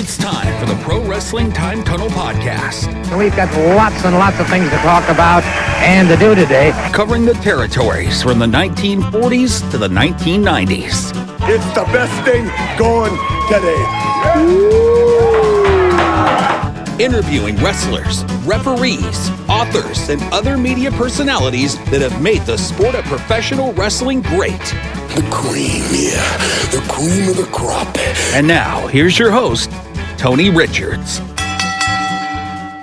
It's time for the Pro Wrestling Time Tunnel Podcast. We've got lots and lots of things to talk about and to do today. Covering the territories from the 1940s to the 1990s. It's the best thing going today. Interviewing wrestlers, referees, authors, and other media personalities that have made the sport of professional wrestling great. The cream, yeah. The cream of the crop. And now, here's your host, Tony Richards.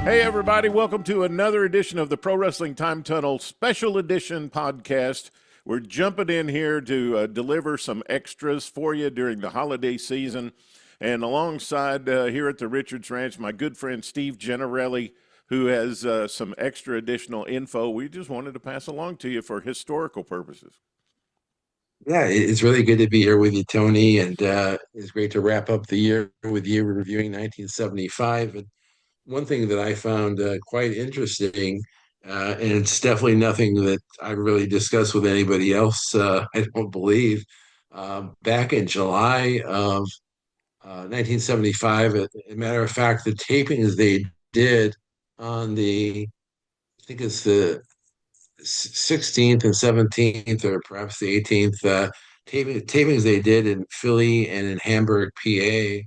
Hey, everybody. Welcome to another edition of the Pro Wrestling Time Tunnel Special Edition podcast. We're jumping in here to deliver some extras for you during the holiday season. And alongside here at the Richards Ranch, my good friend Steve Gennerelli, who has some extra additional info we just wanted to pass along to you for historical purposes. Yeah, it's really good to be here with you, Tony, and it's great to wrap up the year with you reviewing 1975. And one thing that I found quite interesting, and it's definitely nothing that I really discussed with anybody else, I don't believe, back in July of 1975, as a matter of fact, the tapings they did on I think it's the 16th and 17th, or perhaps the 18th, tapings they did in Philly and in Hamburg, PA,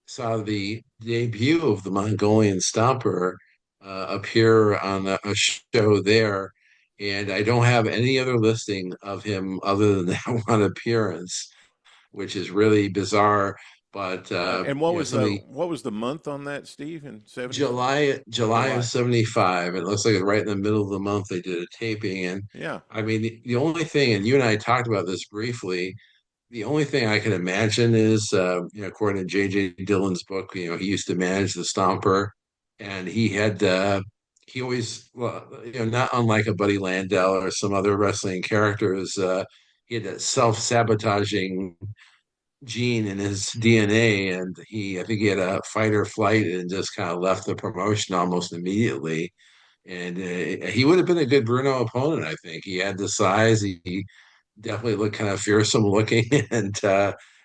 saw the debut of the Mongolian Stomper appear on a show there. And I don't have any other listing of him other than that one appearance, which is really bizarre. But and what was the month on that, Steve? In 75? July of 75. It looks like it's right in the middle of the month they did a taping. And yeah, I mean, the only thing, and you and I talked about this briefly, the only thing I can imagine is, according to J.J. Dillon's book, he used to manage the Stomper, and he always, not unlike a Buddy Landel or some other wrestling characters, he had that self-sabotaging gene in his DNA, and I think he had a fight or flight and just kind of left the promotion almost immediately. And he would have been a good Bruno opponent, I think. He had the size. He definitely looked kind of fearsome looking, and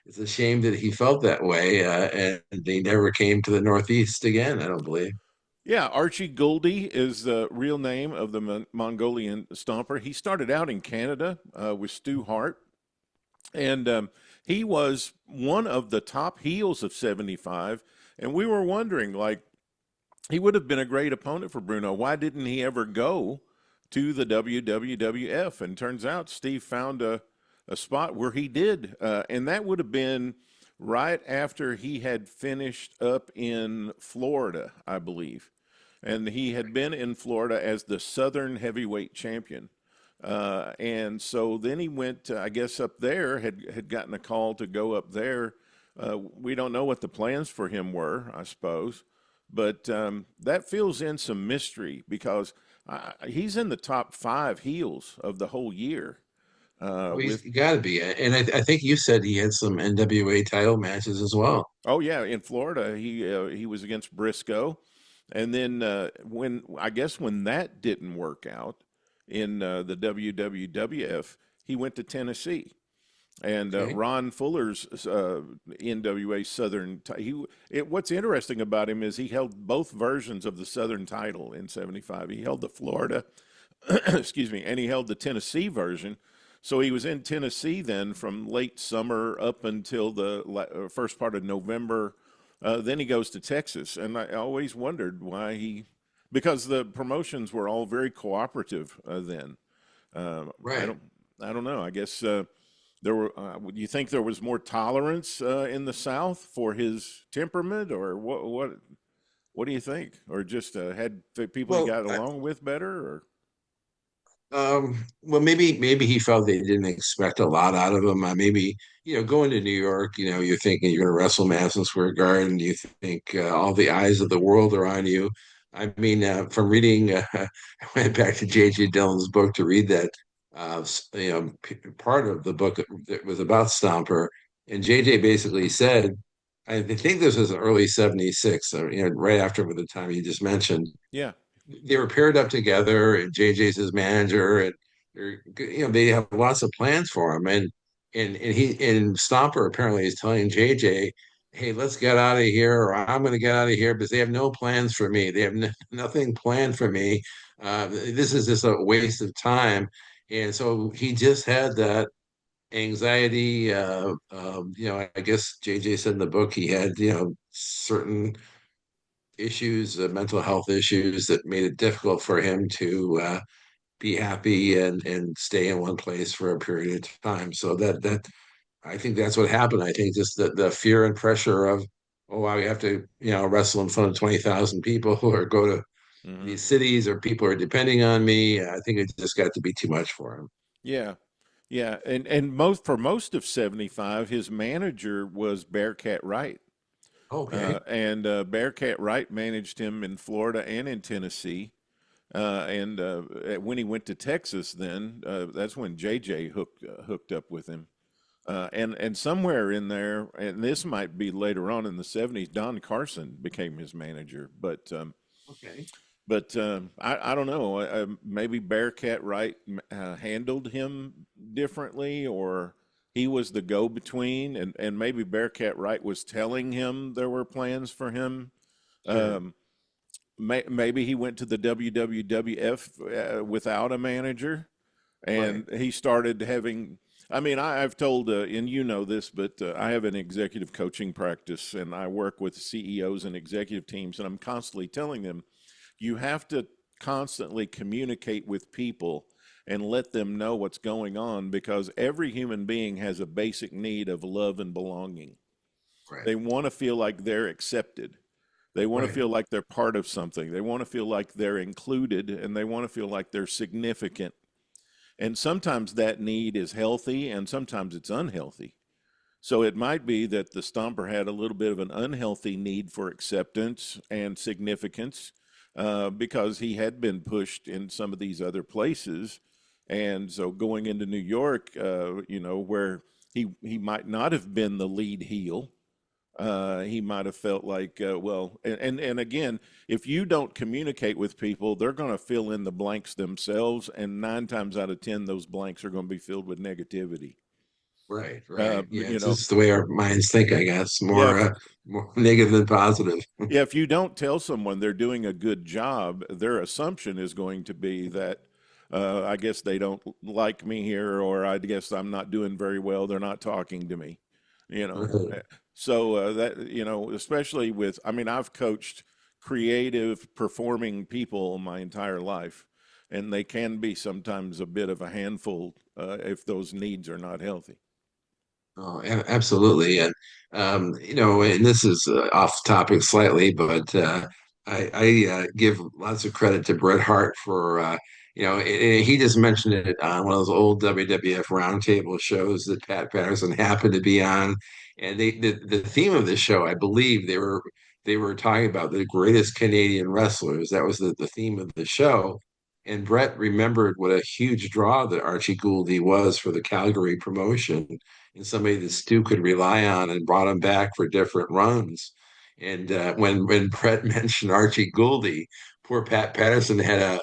it's a shame that he felt that way. And they never came to the Northeast again, I don't believe. Yeah, Archie Gouldie is the real name of the Mongolian Stomper. He started out in Canada with Stu Hart, and he was one of the top heels of 75. And we were wondering, he would have been a great opponent for Bruno. Why didn't he ever go to the WWWF? And turns out Steve found a spot where he did. And that would have been right after he had finished up in Florida, I believe. And he had been in Florida as the Southern Heavyweight Champion. And so then he went, I guess, up there, had gotten a call to go up there. We don't know what the plans for him were, I suppose. But that fills in some mystery because he's in the top 5 heels of the whole year. He's got to be. And I think you said he had some NWA title matches as well. Oh, yeah. In Florida, he was against Briscoe. And then when that didn't work out in the WWWF, he went to Tennessee. And Ron Fuller's NWA Southern Title. What's interesting about him is he held both versions of the Southern Title in 75. He held the Florida, and he held the Tennessee version. So he was in Tennessee then from late summer up until the first part of November. Then he goes to Texas. And I always wondered why because the promotions were all very cooperative then. Right. I don't know. I guess there were. You think there was more tolerance in the South for his temperament, or what? What do you think? Or just had people he got along with better, or? Well, maybe he felt they didn't expect a lot out of him. Maybe, going to New York, you're thinking you're going to wrestle Madison Square Garden. You think all the eyes of the world are on you. I mean, from reading, I went back to J.J. Dillon's book to read that, part of the book that was about Stomper. And J.J. basically said, I think this was early 76, right after the time you just mentioned. Yeah. They were paired up together, and JJ's his manager, and they have lots of plans for him. And Stomper apparently is telling JJ, hey, let's get out of here, or I'm going to get out of here, because they have no plans for me. They have nothing planned for me. This is just a waste of time. And so he just had that anxiety. I guess JJ said in the book he had, certain issues, mental health issues that made it difficult for him to be happy and stay in one place for a period of time. So that I think that's what happened. I think just the fear and pressure of, oh, wow, we have to, wrestle in front of 20,000 people or go to Hmm. these cities, or people are depending on me. I think it just got to be too much for him. Yeah. Yeah, and most of '75, his manager was Bearcat Wright. Okay. And Bearcat Wright managed him in Florida and in Tennessee. And when he went to Texas, then that's when JJ hooked up with him. And somewhere in there, and this might be later on in the '70s, Don Carson became his manager. Okay. I don't know. Maybe Bearcat Wright handled him differently, or he was the go-between, and maybe Bearcat Wright was telling him there were plans for him. Sure. Um, Maybe he went to the WWWF without a manager, Right. and he started having. I mean, I've told, and you know this, but I have an executive coaching practice, and I work with CEOs and executive teams, and I'm constantly telling them, you have to constantly communicate with people and let them know what's going on, because every human being has a basic need of love and belonging. Right. They want to feel like they're accepted. They want to Right. feel like they're part of something. They want to feel like they're included, and they want to feel like they're significant. And sometimes that need is healthy and sometimes it's unhealthy. So it might be that the Stomper had a little bit of an unhealthy need for acceptance and significance because he had been pushed in some of these other places. And so going into New York, where he might not have been the lead heel, he might have felt like, and again, if you don't communicate with people, they're going to fill in the blanks themselves. And 9 times out of 10, those blanks are going to be filled with negativity. Right. Right. Yeah. You It's know, just the way our minds think, I guess. yeah, More negative than positive. yeah, if you don't tell someone they're doing a good job, their assumption is going to be that I guess they don't like me here, or I guess I'm not doing very well. They're not talking to me, you know. Right. So especially with, I mean, I've coached creative, performing people my entire life, and they can be sometimes a bit of a handful if those needs are not healthy. Oh, absolutely. And, and this is off topic slightly, but I give lots of credit to Bret Hart for, and he just mentioned it on one of those old WWF roundtable shows that Pat Patterson happened to be on. And the theme of the show, I believe they were talking about the greatest Canadian wrestlers. That was the theme of the show. And Bret remembered what a huge draw that Archie Gouldie was for the Calgary promotion, and somebody that Stu could rely on, and brought him back for different runs. And when Brett mentioned Archie Gouldie, poor Pat Patterson had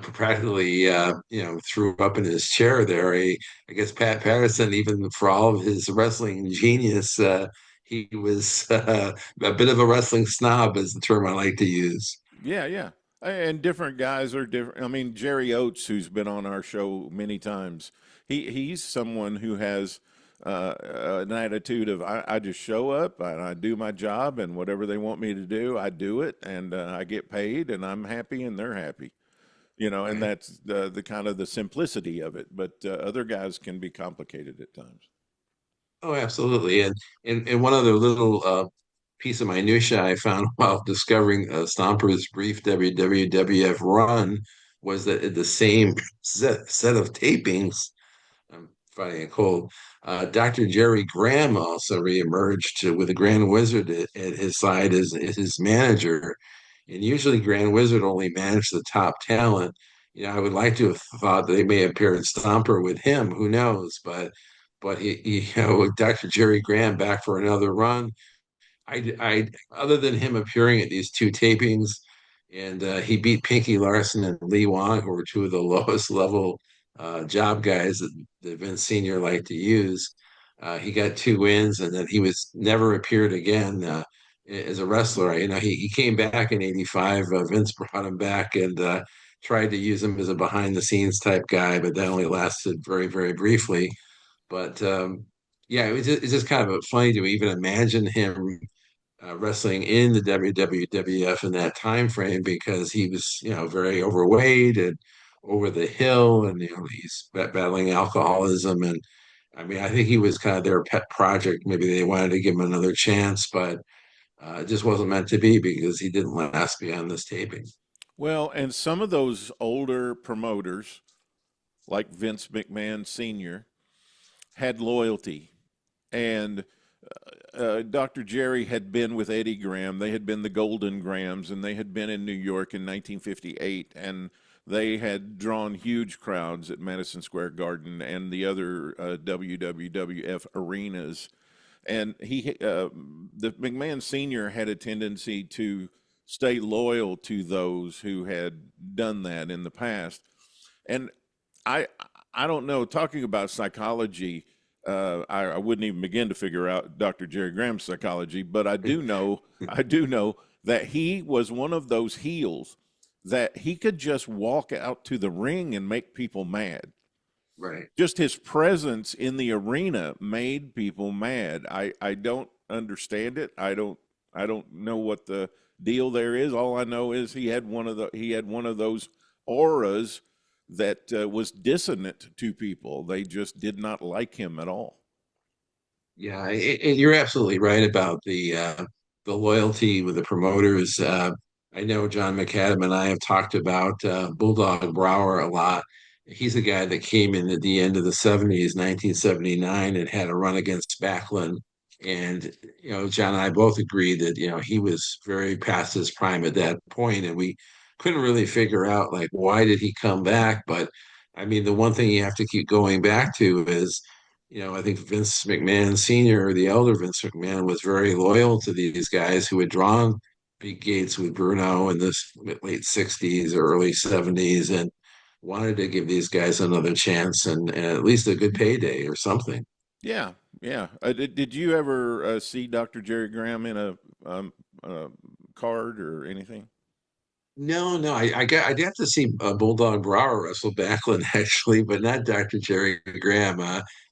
practically threw up in his chair there. I guess Pat Patterson, even for all of his wrestling genius, he was a bit of a wrestling snob, is the term I like to use. Yeah, yeah. And different guys are different. I mean, Jerry Oates, who's been on our show many times, he's someone who has an attitude of I just show up and I do my job, and whatever they want me to do, I do it, and I get paid, and I'm happy, and they're happy. And Right. that's the kind of the simplicity of it. But other guys can be complicated at times. Oh, absolutely. And one other little piece of minutia I found while discovering Stomper's brief WWF run was that at the same set of tapings, I'm finding it cold. Dr. Jerry Graham also reemerged with the Grand Wizard at his side as his manager. And usually, Grand Wizard only managed the top talent. I would like to have thought that they may have paired Stomper with him. Who knows? But with Dr. Jerry Graham back for another run. Other than him appearing at these two tapings, and he beat Pinky Larson and Lee Wong, who were two of the lowest level job guys that Vince Senior liked to use. He got 2 wins, and then he was never appeared again as a wrestler. He came back in '85. Vince brought him back and tried to use him as a behind the scenes type guy, but that only lasted very, very briefly. But yeah, it's just kind of funny to even imagine him wrestling in the WWF in that time frame because he was, very overweight and over the hill, and he's battling alcoholism. And I mean, I think he was kind of their pet project. Maybe they wanted to give him another chance, but it just wasn't meant to be because he didn't last beyond this taping. Well, and some of those older promoters, like Vince McMahon Sr., had loyalty. And Dr. Jerry had been with Eddie Graham. They had been the Golden Grahams, and they had been in New York in 1958. And they had drawn huge crowds at Madison Square Garden and the other WWWF arenas. And the McMahon Sr. had a tendency to stay loyal to those who had done that in the past. And I don't know, talking about psychology, I wouldn't even begin to figure out Dr. Jerry Graham's psychology, but I do know that he was one of those heels that he could just walk out to the ring and make people mad. Right. Just his presence in the arena made people mad. I don't understand it. I don't know what the deal there is. All I know is he had one of those auras that was dissonant to people. They just did not like him at all. Yeah, you're absolutely right about the loyalty with the promoters. I know John McAdam and I have talked about Bulldog Brower a lot. He's a guy that came in at the end of the '70s, 1979, and had a run against Backlund. And John and I both agreed that he was very past his prime at that point, and we couldn't really figure out like why did he come back. But I mean, the one thing you have to keep going back to is I think Vince McMahon Sr., the elder Vince McMahon, was very loyal to these guys who had drawn big gates with Bruno in the late '60s or early '70s and wanted to give these guys another chance and at least a good payday or something. Yeah, yeah. Did you ever see Dr. Jerry Graham in a card or anything? No. I'd have to see Bulldog Brower wrestle Backlund actually, but not Dr. Jerry Graham.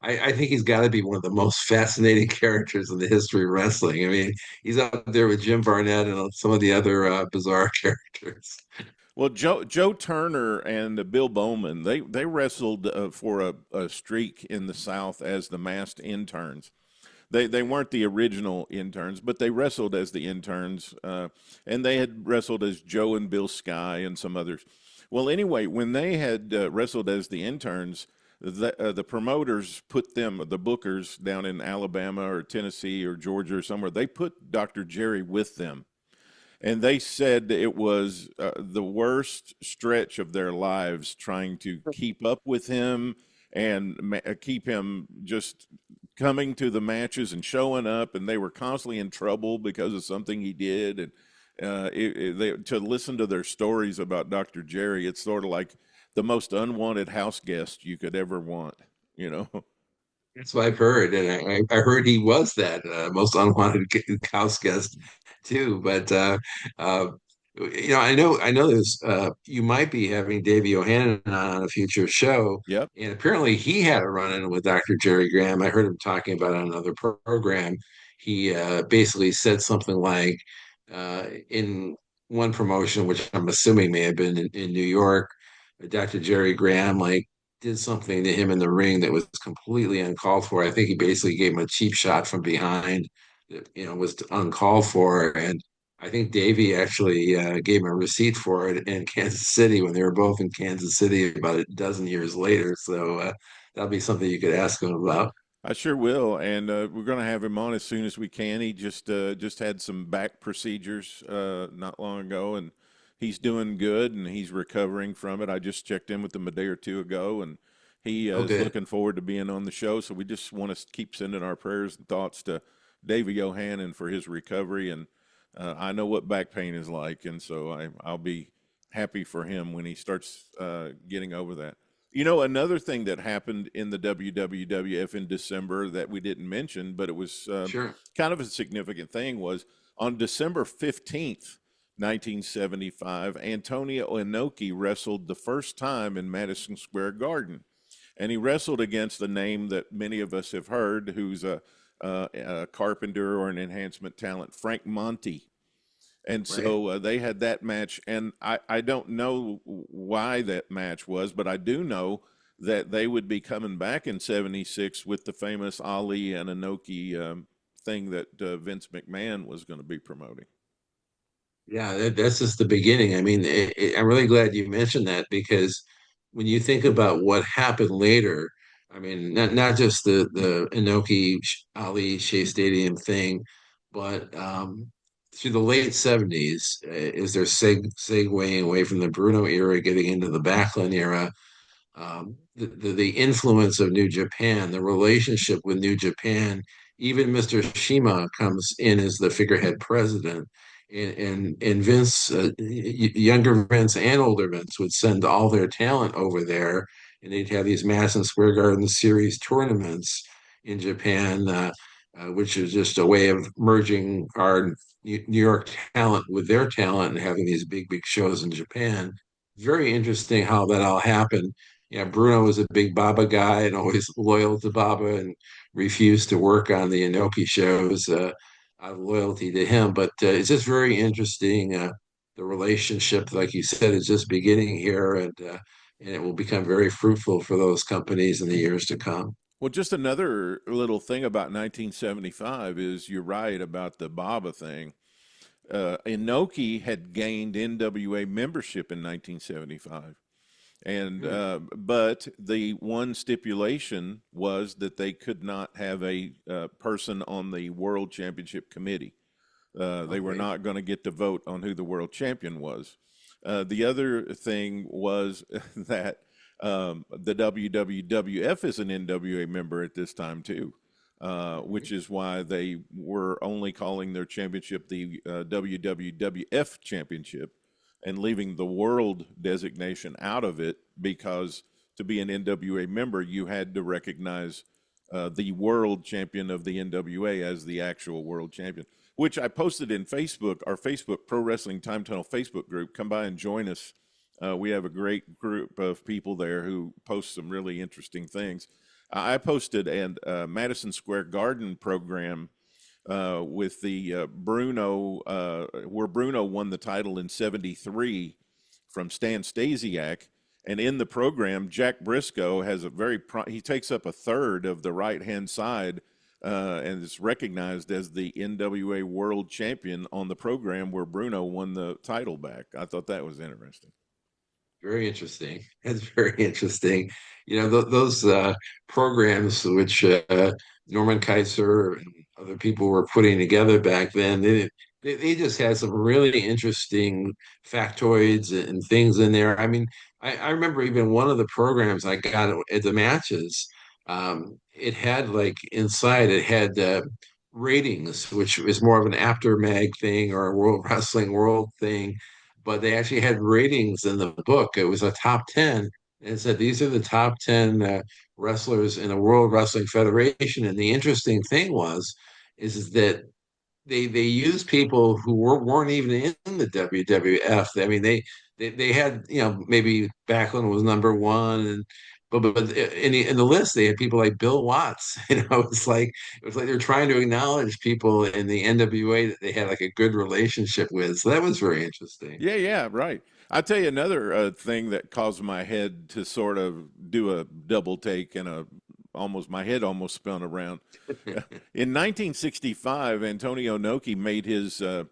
I think he's got to be one of the most fascinating characters in the history of wrestling. I mean, he's up there with Jim Barnett and some of the other bizarre characters. Well, Joe Turner and Bill Bowman, they wrestled for a streak in the South as the masked interns. They weren't the original interns, but they wrestled as the interns, and they had wrestled as Joe and Bill Sky and some others. Well, anyway, when they had wrestled as the interns, the promoters put them, the bookers down in Alabama or Tennessee or Georgia or somewhere, they put Dr. Jerry with them. And they said it was the worst stretch of their lives trying to keep up with him and keep him just coming to the matches and showing up. And they were constantly in trouble because of something he did. And to listen to their stories about Dr. Jerry, it's sort of like the most unwanted house guest you could ever want, you know? That's what I've heard, and I heard he was that most unwanted house guest too. But I know there's you might be having Davey O'Hannon on a future show, Yep. and apparently he had a run-in with Dr. Jerry Graham. I heard him talking about it on another program. He basically said something like in one promotion, which I'm assuming may have been in New York, Dr. Jerry Graham like did something to him in the ring that was completely uncalled for. I think he basically gave him a cheap shot from behind that was uncalled for, and I think Davey actually gave him a receipt for it in Kansas City when they were both in Kansas City about a dozen years later. So that'll be something you could ask him about. I sure will, and we're going to have him on as soon as we can. He just had some back procedures not long ago, and he's doing good, and he's recovering from it. I just checked in with him a day or two ago, and he is Okay. looking forward to being on the show. So we just want to keep sending our prayers and thoughts to Davey Yohannan for his recovery, and I know what back pain is like, and so I'll be happy for him when he starts getting over that. Another thing that happened in the WWWF in December that we didn't mention, but it was Sure. kind of a significant thing, was on December 15th, 1975, Antonio Inoki wrestled the first time in Madison Square Garden. And he wrestled against a name that many of us have heard, who's a carpenter or an enhancement talent, Frank Monte. And Right. so they had that match, and I don't know why that match was, but I do know that they would be coming back in '76 with the famous Ali and Inoki thing that Vince McMahon was going to be promoting. Yeah, that's just the beginning. I mean, I'm really glad you mentioned that because when you think about what happened later, I mean, not just the Inoki Ali Shea Stadium thing, but through the late '70s, is there segueing away from the Bruno era, getting into the Backlund era, the influence of New Japan, the relationship with New Japan. Even Mr. Shima comes in as the figurehead president, and Vince, younger Vince and older Vince, would send all their talent over there, and they'd have these Madison Square Garden Series tournaments in Japan, which is just a way of merging our New York talent with their talent and having these big shows in Japan. Very interesting how that all happened. Yeah, Bruno was a big Baba guy and always loyal to Baba and refused to work on the Inoki shows out of loyalty to him. But it's just very interesting. The relationship, like you said, is just beginning here, and it will become very fruitful for those companies in the years to come. Well, just another little thing about 1975 is you're right about the Baba thing. Inoki had gained NWA membership in 1975. And Hmm. but the one stipulation was that they could not have a person on the World Championship Committee. They were Okay. not going to get to vote on who the world champion was. The other thing was that the WWWF is an NWA member at this time too, which is why they were only calling their championship the WWWF Championship and leaving the world designation out of it because to be an NWA member, you had to recognize the world champion of the NWA as the actual world champion, which I posted in Facebook, our Facebook Pro Wrestling Time Tunnel Facebook group. Come by and join us. We have a great group of people there who post some really interesting things. I posted a Madison Square Garden program with the where Bruno won the title in '73 from Stan Stasiak. And in the program, Jack Briscoe has he takes up a third of the right hand side and is recognized as the NWA World Champion on the program where Bruno won the title back. I thought that was interesting. Very interesting. That's very interesting. Those programs which Norman Kaiser and other people were putting together back then, they just had some really interesting factoids and things in there. I mean, I remember even one of the programs I got at the matches, it had like inside, it had ratings, which was more of an after mag thing or a World Wrestling World thing, but they actually had ratings in the book. It was a top 10 and it said these are the top 10 wrestlers in the World Wrestling Federation. And the interesting thing is that they used people who weren't even in the WWF. I mean, they had, maybe Backlund was number one, and but in the list they had people like Bill Watts. It was like they're trying to acknowledge people in the NWA that they had like a good relationship with. So that was very interesting. Yeah, yeah, right. I'll tell you another thing that caused my head to sort of do a double take and my head almost spun around. In 1965, Antonio Inoki made his I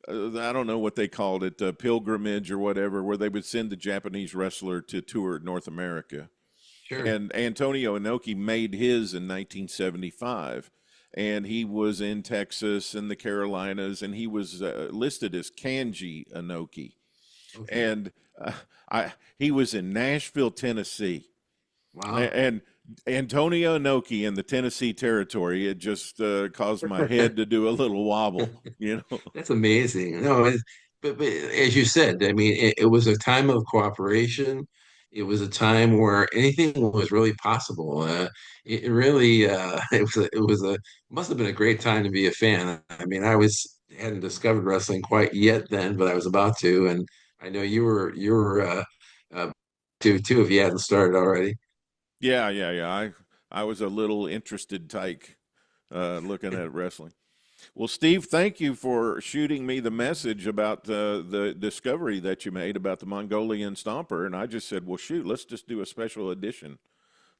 don't know what they called it, pilgrimage or whatever, where they would send the Japanese wrestler to tour North America. Sure. And Antonio Inoki made his in 1975. And he was in Texas and the Carolinas, and he was listed as Kanji Inoki. Okay. And he was in Nashville, Tennessee. Wow. And Antonio Inoki in the Tennessee territory, it just caused my head to do a little wobble. That's amazing. No, but as you said, I mean, it was a time of cooperation. it was a time where anything was really possible. It really it must have been a great time to be a fan. I mean, hadn't discovered wrestling quite yet then, but I was about to, and I know you were too if you hadn't started already. Yeah. I was a little interested tyke looking at wrestling. Well, Steve, thank you for shooting me the message about the discovery that you made about the Mongolian Stomper, and I just said, well, shoot, let's just do a special edition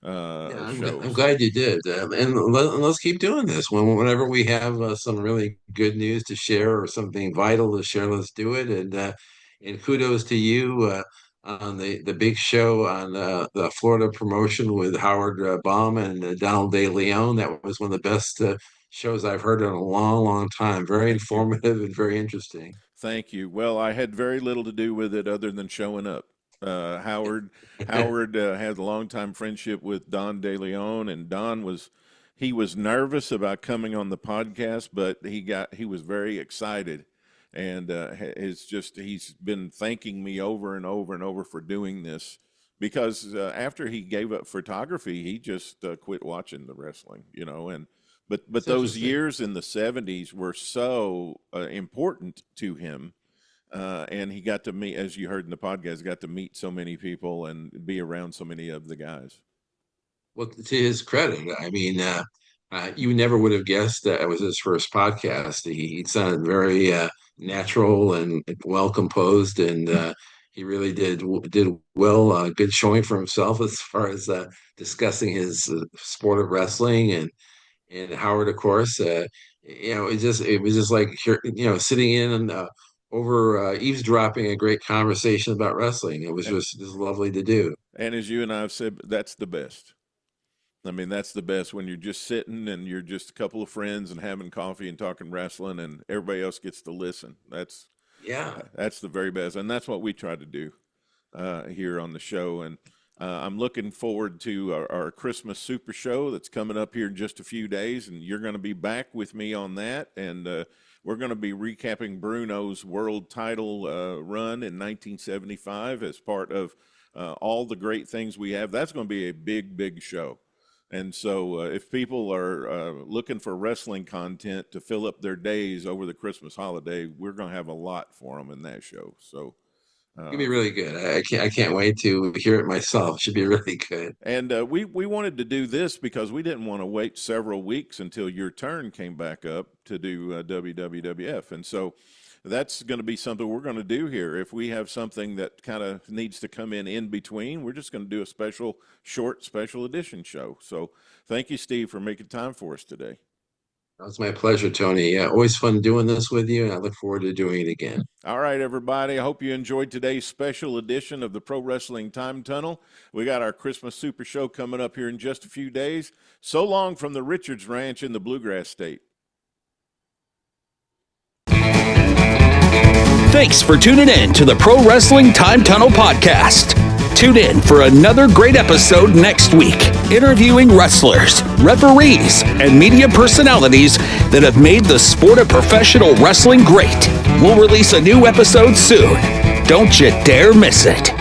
Yeah, show. I'm So, glad you did, and let's keep doing this. Whenever we have some really good news to share or something vital to share, let's do it. And kudos to you on the big show on the Florida promotion with Howard Baum and Donald De Leon. That was one of the best shows I've heard in a long, long time. Very thank you. informative and very interesting. Thank you. Well, I had very little to do with it other than showing up. Howard has a longtime friendship with Don De Leon, and he was nervous about coming on the podcast, but he was very excited, and he's been thanking me over and over and over for doing this because after he gave up photography, he just quit watching the wrestling, and. But It's those interesting. years in the 70s were so important to him. And he got to meet, as you heard in the podcast, got to meet so many people and be around so many of the guys. Well, to his credit, I mean, you never would have guessed that it was his first podcast. He sounded very natural and well composed, and he really did well. Good showing for himself as far as discussing his sport of wrestling, and Howard, of course. It was just like sitting in and over eavesdropping a great conversation about wrestling. It was just lovely to do. And as you and I have said, that's the best. I mean, that's the best when you're just sitting and you're just a couple of friends and having coffee and talking wrestling, and everybody else gets to listen. Yeah. That's the very best, and that's what we try to do here on the show. And I'm looking forward to our Christmas Super Show that's coming up here in just a few days, and you're going to be back with me on that. And we're going to be recapping Bruno's world title run in 1975 as part of all the great things we have. That's going to be a big, big show. And so if people are looking for wrestling content to fill up their days over the Christmas holiday, we're going to have a lot for them in that show. So It'll be really good. I can't wait to hear it myself. It should be really good. And we wanted to do this because we didn't want to wait several weeks until your turn came back up to do WWWF. And so that's going to be something we're going to do here. If we have something that kind of needs to come in between, we're just going to do a short special edition show. So thank you, Steve, for making time for us today. It's my pleasure, Tony. Yeah, always fun doing this with you, and I look forward to doing it again. All right, everybody. I hope you enjoyed today's special edition of the Pro Wrestling Time Tunnel. We got our Christmas Super Show coming up here in just a few days. So long from the Richards Ranch in the Bluegrass State. Thanks for tuning in to the Pro Wrestling Time Tunnel podcast. Tune in for another great episode next week, interviewing wrestlers, referees, and media personalities that have made the sport of professional wrestling great. We'll release a new episode soon. Don't you dare miss it.